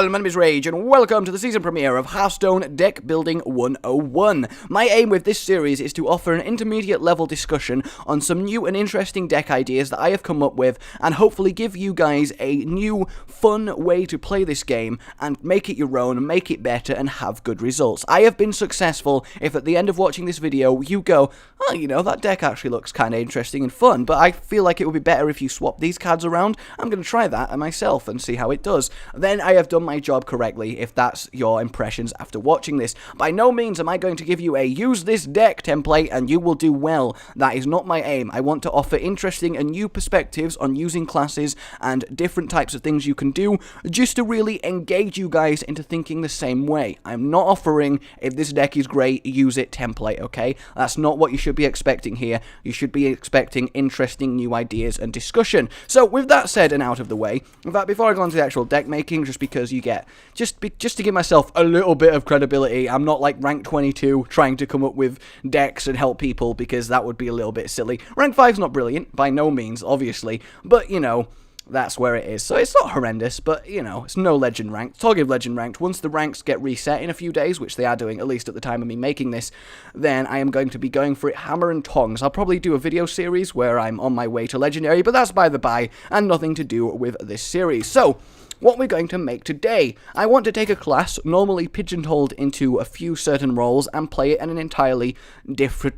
all, my name is Rage, and welcome to the season premiere of Hearthstone Deck Building 101. My aim with this series is to offer an intermediate level discussion on some new and interesting deck ideas that I have come up with, and hopefully give you guys a new, fun way to play this game, and make it your own, make it better, and have good results. I have been successful if at the end of watching this video, you go, oh, you know, that deck actually looks kind of interesting and fun, but I feel like it would be better if you swap these cards around. I'm going to try that myself and see how it does. Then I have done my job correctly, if that's your impressions after watching this. By no means am I going to give you a use this deck template and you will do well. That is not my aim. I want to offer interesting and new perspectives on using classes and different types of things you can do, just to really engage you guys into thinking the same way. I'm not offering, if this deck is great, use it template, okay? That's not what you should be expecting here. You should be expecting interesting new ideas and discussion. So with that said and out of the way, in fact, before I go on to the actual deck making, just because you get, just to give myself a little bit of credibility, I'm not like rank 22 trying to come up with decks and help people, because that would be a little bit silly. Rank 5's not brilliant, by no means, obviously, but, you know, that's where it is. So it's not horrendous, but, you know, it's no legend ranked. Talking of legend ranked, once the ranks get reset in a few days, which they are doing, at least at the time of me making this, then I am going to be going for it hammer and tongs. I'll probably do a video series where I'm on my way to legendary, but that's by the by, and nothing to do with this series. So, what we're going to make today. I want to take a class, normally pigeonholed into a few certain roles, and play it in an entirely different...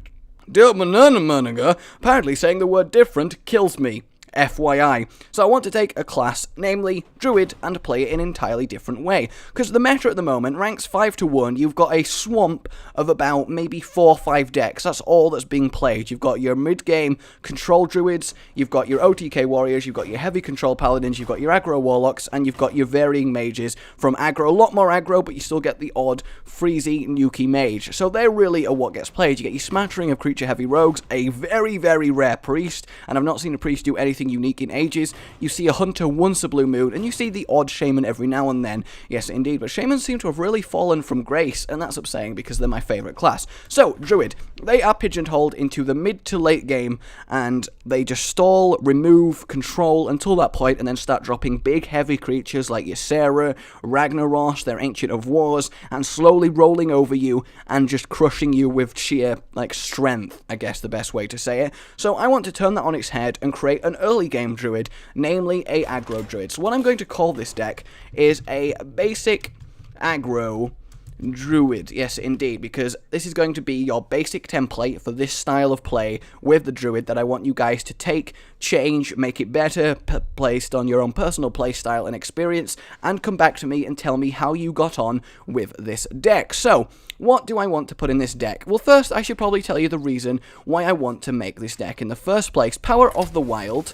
Apparently saying the word different kills me. FYI. So I want to take a class, namely Druid, and play it in an entirely different way. Because the meta at the moment, ranks 5 to 1, you've got a swamp of about maybe 4 or 5 decks. That's all that's being played. You've got your mid-game control Druids, you've got your OTK Warriors, you've got your heavy control Paladins, you've got your aggro Warlocks, and you've got your varying mages from aggro. A lot more aggro, but you still get the odd freezy, nukey mage. So they really are what gets played. You get your smattering of creature-heavy rogues, a very, very rare priest, and I've not seen a priest do anything unique in ages. You see a hunter once a blue moon, and you see the odd shaman every now and then. Yes, indeed, but shamans seem to have really fallen from grace, and that's upsetting because they're my favourite class. So, Druid, they are pigeonholed into the mid to late game, and they just stall, remove, control until that point, and then start dropping big heavy creatures like your Sarah, Ragnaros, their Ancient of Wars, and slowly rolling over you and just crushing you with sheer, like, strength, I guess the best way to say it. So I want to turn that on its head and create an early game Druid, namely a Aggro Druid. So what I'm going to call this deck is a basic Aggro Druid. Yes, indeed, because this is going to be your basic template for this style of play with the Druid that I want you guys to take, change, make it better, based on your own personal playstyle and experience, and come back to me and tell me how you got on with this deck. So, what do I want to put in this deck? Well, first, I should probably tell you the reason why I want to make this deck in the first place. Power of the Wild,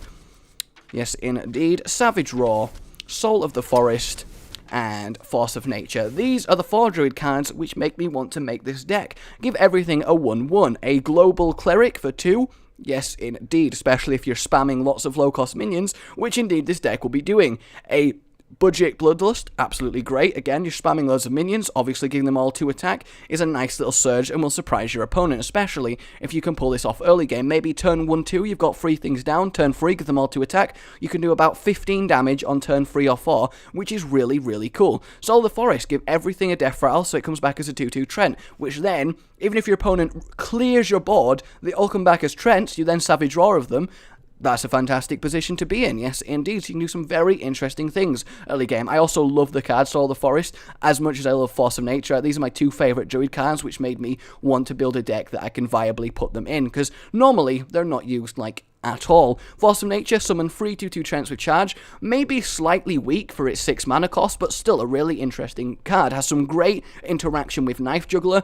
yes, indeed, Savage Roar, Soul of the Forest, and Force of Nature. These are the 4 Druid cards which make me want to make this deck. Give everything a 1/1. A Global Cleric for 2. Yes, indeed, especially if you're spamming lots of low-cost minions, which indeed this deck will be doing. A Budget Bloodlust, absolutely great. Again, you're spamming loads of minions, obviously giving them all 2 attack is a nice little surge and will surprise your opponent, especially if you can pull this off early game. Maybe turn 1-2, you've got 3 things down, turn 3, give them all 2 attack. You can do about 15 damage on turn 3 or 4, which is really, really cool. Soul of the Forest, give everything a death rattle, so it comes back as a 2-2 Trent, which then, even if your opponent clears your board, they all come back as Trents, you then Savage Roar of them. That's a fantastic position to be in, yes indeed, so you can do some very interesting things early game. I also love the card Soul of the Forest as much as I love Force of Nature. These are my 2 favourite Druid cards, which made me want to build a deck that I can viably put them in, because normally they're not used like at all. Force of Nature, summon 3 2/2 Trents with charge, maybe slightly weak for its 6 mana cost, but still a really interesting card. Has some great interaction with Knife Juggler,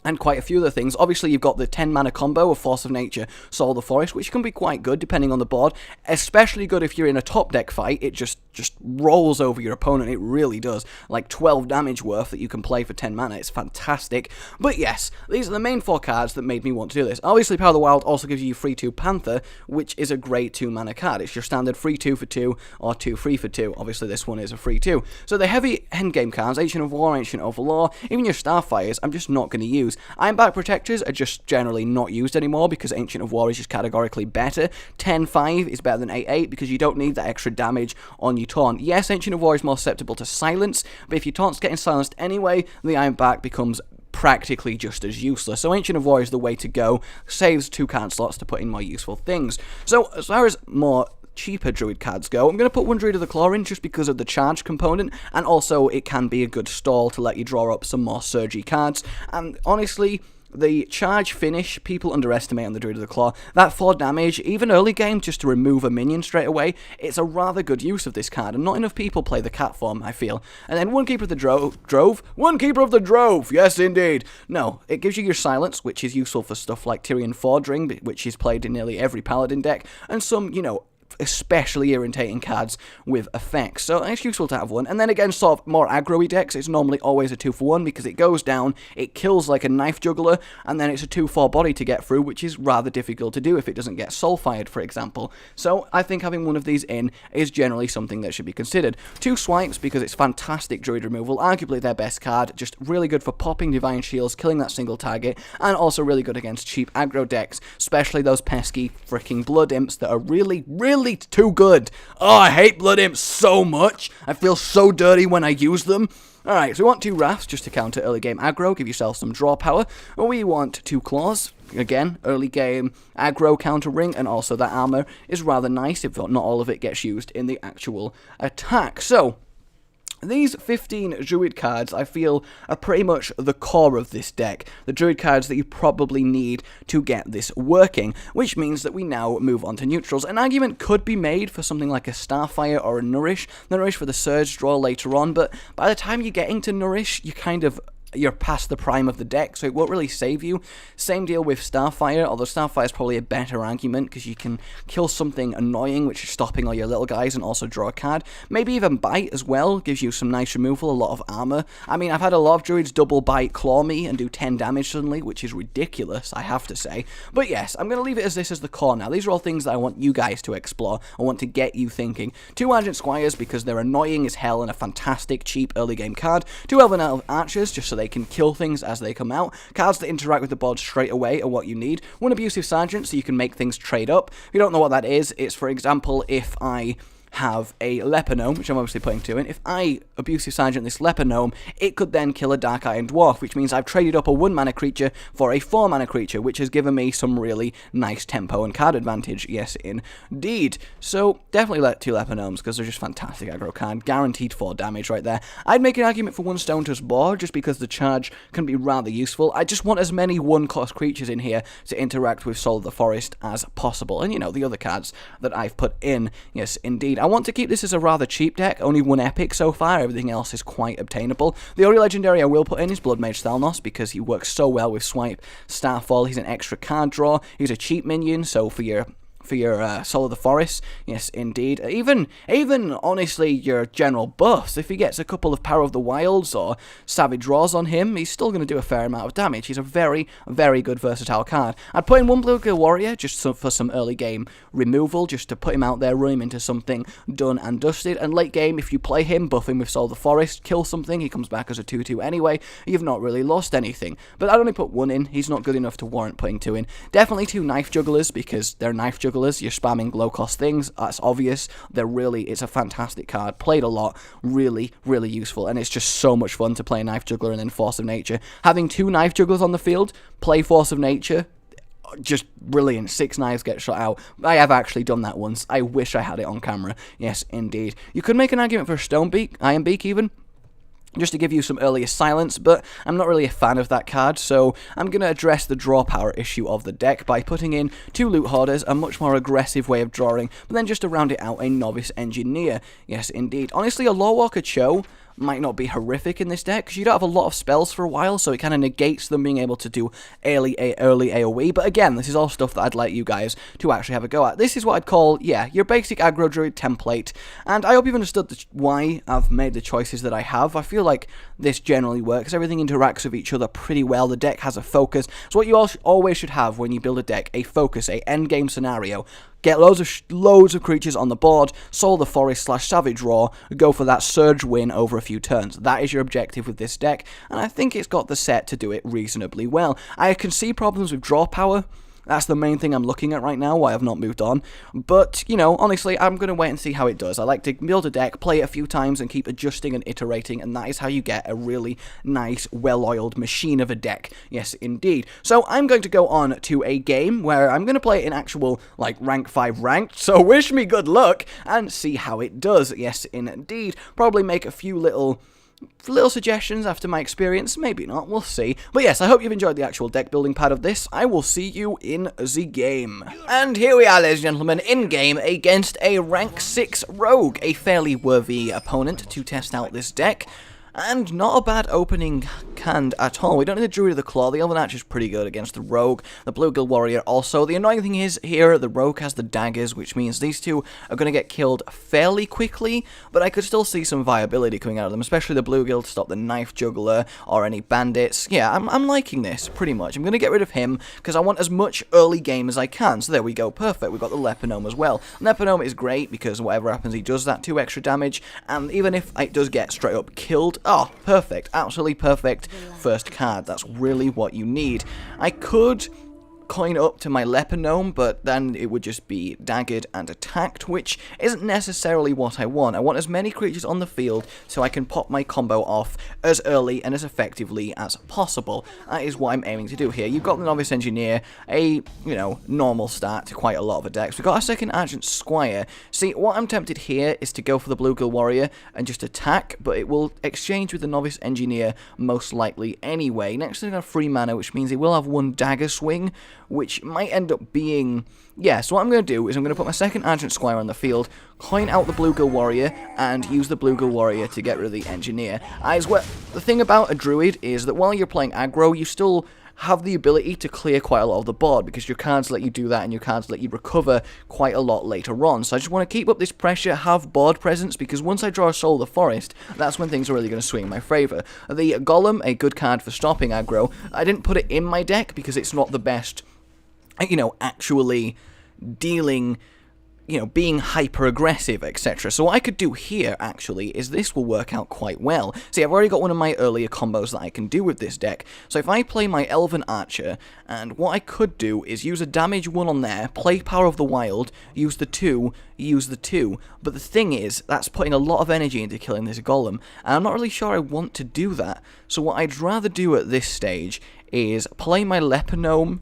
and quite a few other things. Obviously, you've got the 10 mana combo of Force of Nature, Soul of the Forest, which can be quite good depending on the board. Especially good if you're in a top deck fight. It just rolls over your opponent. It really does. Like 12 damage worth that you can play for 10 mana. It's fantastic. But yes, these are the main 4 cards that made me want to do this. Obviously, Power of the Wild also gives you 3/2 Panther, which is a great 2 mana card. It's your standard 3/2 for 2 or 2/3 for 2. Obviously, this one is a 3/2. So the heavy endgame cards, Ancient of War, Ancient of Law, even your Starfires, I'm just not going to use. use. Ironbark Protectors are just generally not used anymore because Ancient of War is just categorically better. 10-5 is better than 8-8 because you don't need that extra damage on your taunt. Yes, Ancient of War is more susceptible to silence, but if your taunt's getting silenced anyway, the Ironbark becomes practically just as useless. So Ancient of War is the way to go. Saves 2 card slots to put in more useful things. So as far as more cheaper Druid cards go, I'm going to put 1 Druid of the Claw in just because of the charge component, and also it can be a good stall to let you draw up some more surgy cards. And honestly, the charge finish, people underestimate on the Druid of the Claw. That 4 damage, even early game, just to remove a minion straight away, it's a rather good use of this card, and not enough people play the cat form, I feel. And then 1 Keeper of the Drove? 1 Keeper of the Drove! Yes, indeed! No, it gives you your silence, which is useful for stuff like Tyrion Fordring, which is played in nearly every Paladin deck, and some, you know, especially irritating cards with effects, so it's useful to have one. And then again, sort of more aggro-y decks, it's normally always a 2-for-1 because it goes down, it kills like a knife juggler, and then it's a 2-4 body to get through, which is rather difficult to do if it doesn't get soul-fired, for example. So I think having one of these in is generally something that should be considered. 2 Swipes because it's fantastic Druid removal, arguably their best card, just really good for popping Divine Shields, killing that single target, and also really good against cheap aggro decks, especially those pesky freaking Blood Imps that are really too good. Oh, I hate Blood Imps so much. I feel so dirty when I use them. Alright, so we want 2 Wraths just to counter early game aggro, give yourself some draw power. Or we want 2 Claws, again, early game aggro counter ring, and also that armor is rather nice if not all of it gets used in the actual attack. So these 15 Druid cards, I feel, are pretty much the core of this deck. The Druid cards that you probably need to get this working, which means that we now move on to neutrals. An argument could be made for something like a Starfire or a Nourish. The Nourish for the Surge draw later on, but by the time you're getting to Nourish, you're past the prime of the deck, so it won't really save you. Same deal with Starfire, although Starfire is probably a better argument, because you can kill something annoying, which is stopping all your little guys, and also draw a card. Maybe even Bite as well, gives you some nice removal, a lot of armor. I mean, I've had a lot of Druids double Bite claw me and do 10 damage suddenly, which is ridiculous, I have to say. But yes, I'm going to leave it as this as the core now. These are all things that I want you guys to explore. I want to get you thinking. 2 Argent Squires, because they're annoying as hell and a fantastic, cheap early game card. 2 Elven Archers, just so they can kill things as they come out. Cards that interact with the board straight away are what you need. 1 Abusive Sergeant, so you can make things trade up. If you don't know what that is, it's, for example, if I have a Leper Gnome, which I'm obviously putting 2 in. If I Abusive Sergeant this Leper Gnome, it could then kill a Dark Iron Dwarf, which means I've traded up a 1-mana creature for a 4-mana creature, which has given me some really nice tempo and card advantage. Yes, indeed. So definitely let 2 Leper Gnomes, because they're just fantastic aggro card. Guaranteed 4 damage right there. I'd make an argument for 1 Stone Tusk Boar, just because the charge can be rather useful. I just want as many 1-cost creatures in here to interact with Soul of the Forest as possible. And, you know, the other cards that I've put in. Yes, indeed. I want to keep this as a rather cheap deck, only 1 epic so far, everything else is quite obtainable. The only legendary I will put in is Blood Mage Thalnos, because he works so well with Swipe, Starfall, he's an extra card draw, he's a cheap minion, so for your Soul of the Forest, yes indeed. Even honestly your general buffs, if he gets a couple of Power of the Wilds or Savage Draws on him, he's still going to do a fair amount of damage. He's a very, very good versatile card. I'd put in 1 Blue Gill Warrior just for some early game removal, just to put him out there, run him into something done and dusted, and late game, if you play him, buff him with Soul of the Forest, kill something, he comes back as a 2-2 anyway, you've not really lost anything. But I'd only put 1 in, he's not good enough to warrant putting 2 in. Definitely 2 Knife Jugglers, because they're Knife Jugglers. You're spamming low-cost things, that's obvious. It's a fantastic card, played a lot, really, really useful, and it's just so much fun to play a Knife Juggler and then Force of Nature. Having 2 Knife Jugglers on the field, play Force of Nature, just brilliant. 6 knives get shot out. I have actually done that once. I wish I had it on camera. Yes, indeed. You could make an argument for a Stonebeak, Ironbeak even, just to give you some earlier silence, but I'm not really a fan of that card, so I'm going to address the draw power issue of the deck by putting in 2 Loot Hoarders, a much more aggressive way of drawing, but then just to round it out, a Novice Engineer. Yes, indeed. Honestly, a Lorewalker Cho might not be horrific in this deck, because you don't have a lot of spells for a while, so it kind of negates them being able to do early AoE, but again, this is all stuff that I'd like you guys to actually have a go at. This is what I'd call, yeah, your basic Aggro Druid template, and I hope you've understood why I've made the choices that I have. I feel like this generally works, everything interacts with each other pretty well, the deck has a focus, so what you always should have when you build a deck, a focus, a endgame scenario. get loads of creatures on the board, Soul of the Forest / Savage Roar, go for that surge win over a few turns. That is your objective with this deck, and I think it's got the set to do it reasonably well. I can see problems with draw power. That's the main thing I'm looking at right now, why I've not moved on. But, you know, honestly, I'm going to wait and see how it does. I like to build a deck, play it a few times, and keep adjusting and iterating, and that is how you get a really nice, well-oiled machine of a deck. Yes, indeed. So I'm going to go on to a game where I'm going to play it in actual, like, rank 5 ranked, so wish me good luck, and see how it does. Yes, indeed. Probably make a few little suggestions after my experience, maybe not, we'll see. But yes, I hope you've enjoyed the actual deck building part of this. I will see you in the game. And here we are, ladies and gentlemen, in game against a rank 6 rogue, a fairly worthy opponent to test out this deck. And not a bad opening hand at all. We don't need the Druid of the Claw. The Elven Archer is pretty good against the Rogue. The Blue Guild Warrior also. The annoying thing is here, the Rogue has the daggers, which means these two are going to get killed fairly quickly, but I could still see some viability coming out of them, especially the Blue Guild to stop the Knife Juggler or any bandits. Yeah, I'm liking this, pretty much. I'm going to get rid of him, because I want as much early game as I can. So there we go, perfect. We've got the Leponome as well. Leponome is great, because whatever happens, he does that 2 extra damage, and even if it does get straight up killed, oh, perfect. Absolutely perfect first card. That's really what you need. I could coin up to my Leponome, but then it would just be daggered and attacked, which isn't necessarily what I want. I want as many creatures on the field so I can pop my combo off as early and as effectively as possible. That is what I'm aiming to do here. You've got the Novice Engineer, a, you know, normal start to quite a lot of the decks. We've got a second Argent Squire. See, what I'm tempted here is to go for the Blue Guild Warrior and just attack, but it will exchange with the Novice Engineer most likely anyway. Next thing, I have 3 mana, which means it will have 1 dagger swing, which might end up being... Yeah, so what I'm going to do is I'm going to put my second Argent Squire on the field, coin out the Blue Guild Warrior, and use the Blue Guild Warrior to get rid of the Engineer. The thing about a Druid is that while you're playing aggro, you still have the ability to clear quite a lot of the board, because your cards let you do that, and your cards let you recover quite a lot later on. So I just want to keep up this pressure, have board presence, because once I draw a Soul of the Forest, that's when things are really going to swing in my favour. The Golem, a good card for stopping aggro, I didn't put it in my deck because it's not the best, you know, actually dealing, you know, being hyper-aggressive, etc. So what I could do here, actually, is this will work out quite well. See, I've already got one of my earlier combos that I can do with this deck. So if I play my Elven Archer, and what I could do is use a damage 1 on there, play Power of the Wild, use the 2, use the 2. But the thing is, that's putting a lot of energy into killing this Golem, and I'm not really sure I want to do that. So what I'd rather do at this stage is play my Leponome,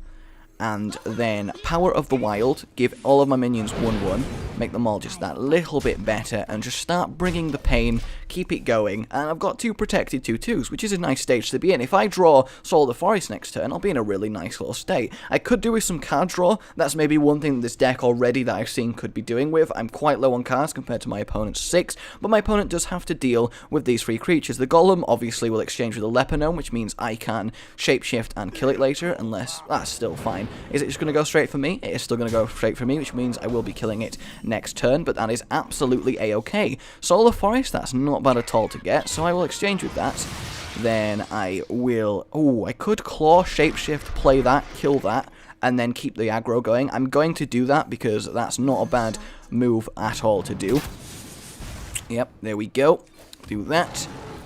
and then Power of the Wild, give all of my minions 1/1, make them all just that little bit better, and just start bringing the pain, keep it going, and I've got 2 protected 2/2s, which is a nice stage to be in. If I draw Soul of the Forest next turn, I'll be in a really nice little state. I could do with some card draw. That's maybe one thing this deck already that I've seen could be doing with. I'm quite low on cards compared to my opponent's 6, but my opponent does have to deal with these 3 creatures. The Golem obviously will exchange with the Leponome, which means I can shapeshift and kill it later, unless that's still fine. Is it just going to go straight for me? It is still going to go straight for me, which means I will be killing it next turn, but that is absolutely a-okay. Soul of Forest, that's not bad at all to get, so I will exchange with that. Then I will... Oh, I could Claw, Shapeshift, play that, kill that, and then keep the aggro going. I'm going to do that because that's not a bad move at all to do. Yep, there we go. Do that.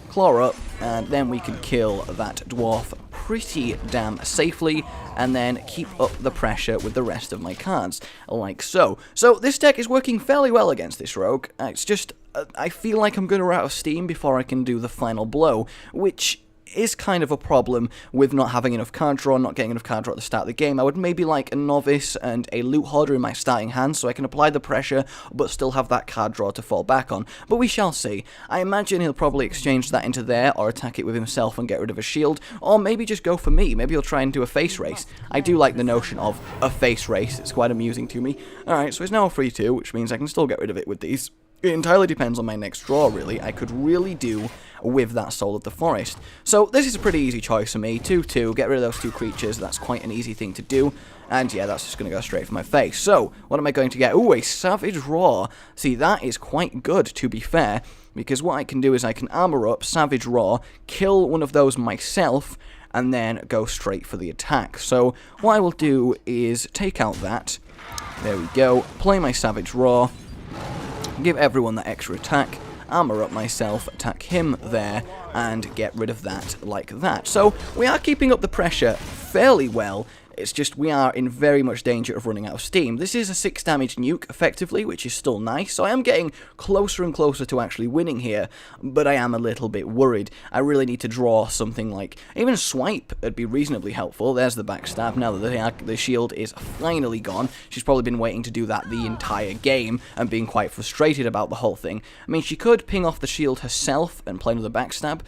Claw up, and then we can kill that dwarf pretty damn safely, and then keep up the pressure with the rest of my cards, like so. So this deck is working fairly well against this rogue. It's just, I feel like I'm going to run out of steam before I can do the final blow, which is kind of a problem with not having enough card draw, not getting enough card draw at the start of the game. I would maybe like a Novice and a Loot Hoarder in my starting hand so I can apply the pressure but still have that card draw to fall back on. But we shall see. I imagine he'll probably exchange that into there or attack it with himself and get rid of a shield, or maybe just go for me. Maybe he'll try and do a face race. I do like the notion of a face race. It's quite amusing to me. Alright, so it's now a 3-2, which means I can still get rid of it with these. It entirely depends on my next draw, really. I could really do with that Soul of the Forest. So this is a pretty easy choice for me. 2-2, get rid of those 2 creatures. That's quite an easy thing to do. And yeah, that's just going to go straight for my face. So, what am I going to get? Ooh, a Savage Roar. See, that is quite good, to be fair, because what I can do is I can armor up, Savage Roar, kill one of those myself, and then go straight for the attack. So, what I will do is take out that, There we go. Play my Savage Roar. Give everyone that extra attack. Armor up myself, attack him there, and get rid of that like that. So we are keeping up the pressure fairly well. It's just we are in very much danger of running out of steam. This is a 6 damage nuke, effectively, which is still nice, so I am getting closer and closer to actually winning here, but I am a little bit worried. I really need to draw something like, even Swipe would be reasonably helpful. There's the backstab, now that the shield is finally gone. She's probably been waiting to do that the entire game, and being quite frustrated about the whole thing. I mean, she could ping off the shield herself and play another backstab.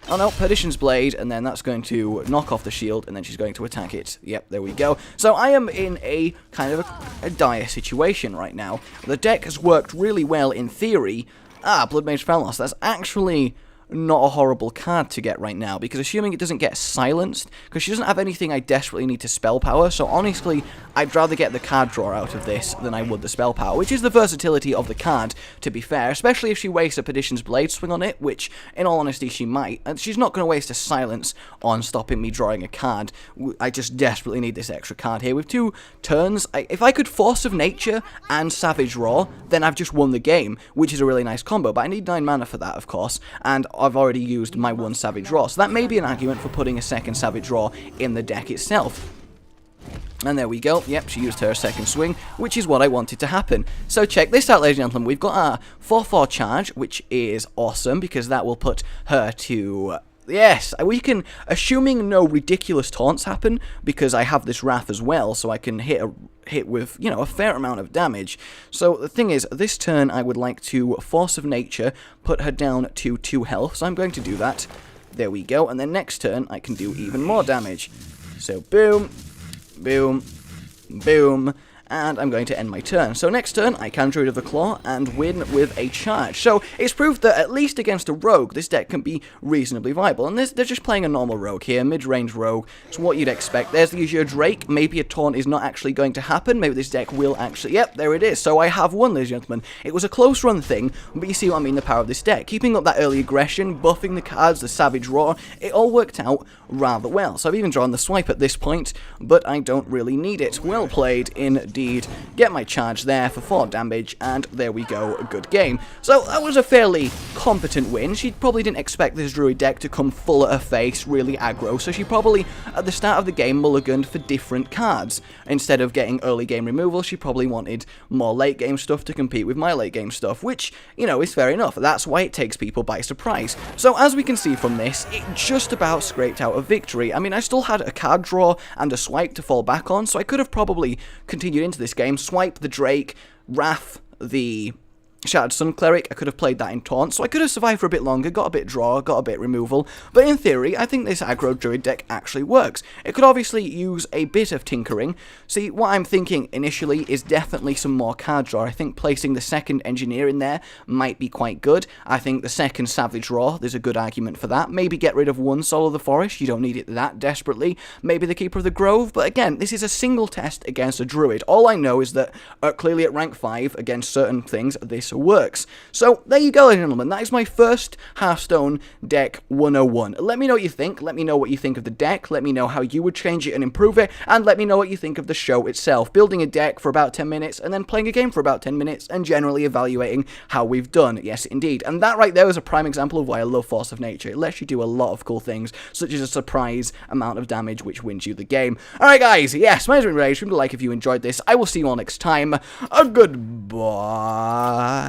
Oh no, Perdition's Blade, and then that's going to knock off the shield, and then she's going to attack it. Yep, there we go. So I am in a kind of a dire situation right now. The deck has worked really well in theory. Blood Mage Felnos, that's actually not a horrible card to get right now, because assuming it doesn't get silenced, because she doesn't have anything I desperately need to spell power, so honestly, I'd rather get the card draw out of this than I would the spell power, which is the versatility of the card, to be fair, especially if she wastes a Perdition's Blade swing on it, which, in all honesty, she might, and she's not going to waste a silence on stopping me drawing a card. I just desperately need this extra card here. With 2 turns, if I could Force of Nature and Savage Roar, then I've just won the game, which is a really nice combo, but I need 9 mana for that, of course, and I've already used my 1 Savage Roar, so that may be an argument for putting a second Savage Roar in the deck itself. And there we go. Yep, she used her second swing, which is what I wanted to happen. So check this out, ladies and gentlemen. We've got our 4/4 charge, which is awesome, because that will put her to... Yes, we can, assuming no ridiculous taunts happen, because I have this Wrath as well, so I can hit with, you know, a fair amount of damage. So the thing is, this turn I would like to Force of Nature, put her down to 2 health, so I'm going to do that. There we go, and then next turn I can do even more damage. So boom, boom, boom, and I'm going to end my turn. So next turn, I can Druid of the Claw and win with a charge. So it's proved that at least against a rogue, this deck can be reasonably viable. And they're just playing a normal rogue here, mid-range rogue. It's what you'd expect. There's the Azure Drake. Maybe a taunt is not actually going to happen. Maybe this deck will actually... Yep, there it is. So I have won, ladies and gentlemen. It was a close run thing, but you see what I mean, the power of this deck. Keeping up that early aggression, buffing the cards, the Savage Roar, it all worked out rather well. So I've even drawn the Swipe at this point, but I don't really need it. Well played, indeed. Get my charge there for 4 damage, and there we go, a good game. So that was a fairly competent win. She probably didn't expect this Druid deck to come full at her face, really aggro, so she probably, at the start of the game, mulliganed for different cards. Instead of getting early game removal, she probably wanted more late game stuff to compete with my late game stuff, which, you know, is fair enough. That's why it takes people by surprise. So as we can see from this, it just about scraped out a victory. I mean, I still had a card draw and a Swipe to fall back on, so I could have probably continued into this game, Swipe the Drake, Wrath the Shattered Sun Cleric. I could have played that in taunt, so I could have survived for a bit longer, got a bit draw, got a bit removal, but in theory, I think this Aggro Druid deck actually works. It could obviously use a bit of tinkering. See, what I'm thinking initially is definitely some more card draw. I think placing the second Engineer in there might be quite good. I think the second Savage Roar, there's a good argument for that. Maybe get rid of 1 Soul of the Forest, you don't need it that desperately. Maybe the Keeper of the Grove, but again, this is a single test against a Druid. All I know is that clearly at rank 5, against certain things, this works. So there you go, ladies and gentlemen, that is my first Hearthstone deck 101. Let me know what you think. Let me know what you think of the deck. Let me know how you would change it and improve it, and let me know what you think of the show itself. Building a deck for about 10 minutes and then playing a game for about 10 minutes and generally evaluating how we've done. Yes, indeed. And that right there is a prime example of why I love Force of Nature. It lets you do a lot of cool things, such as a surprise amount of damage which wins you the game. Alright guys, yes, my name's been Rage. Remember to like if you enjoyed this. I will see you all next time. Goodbye.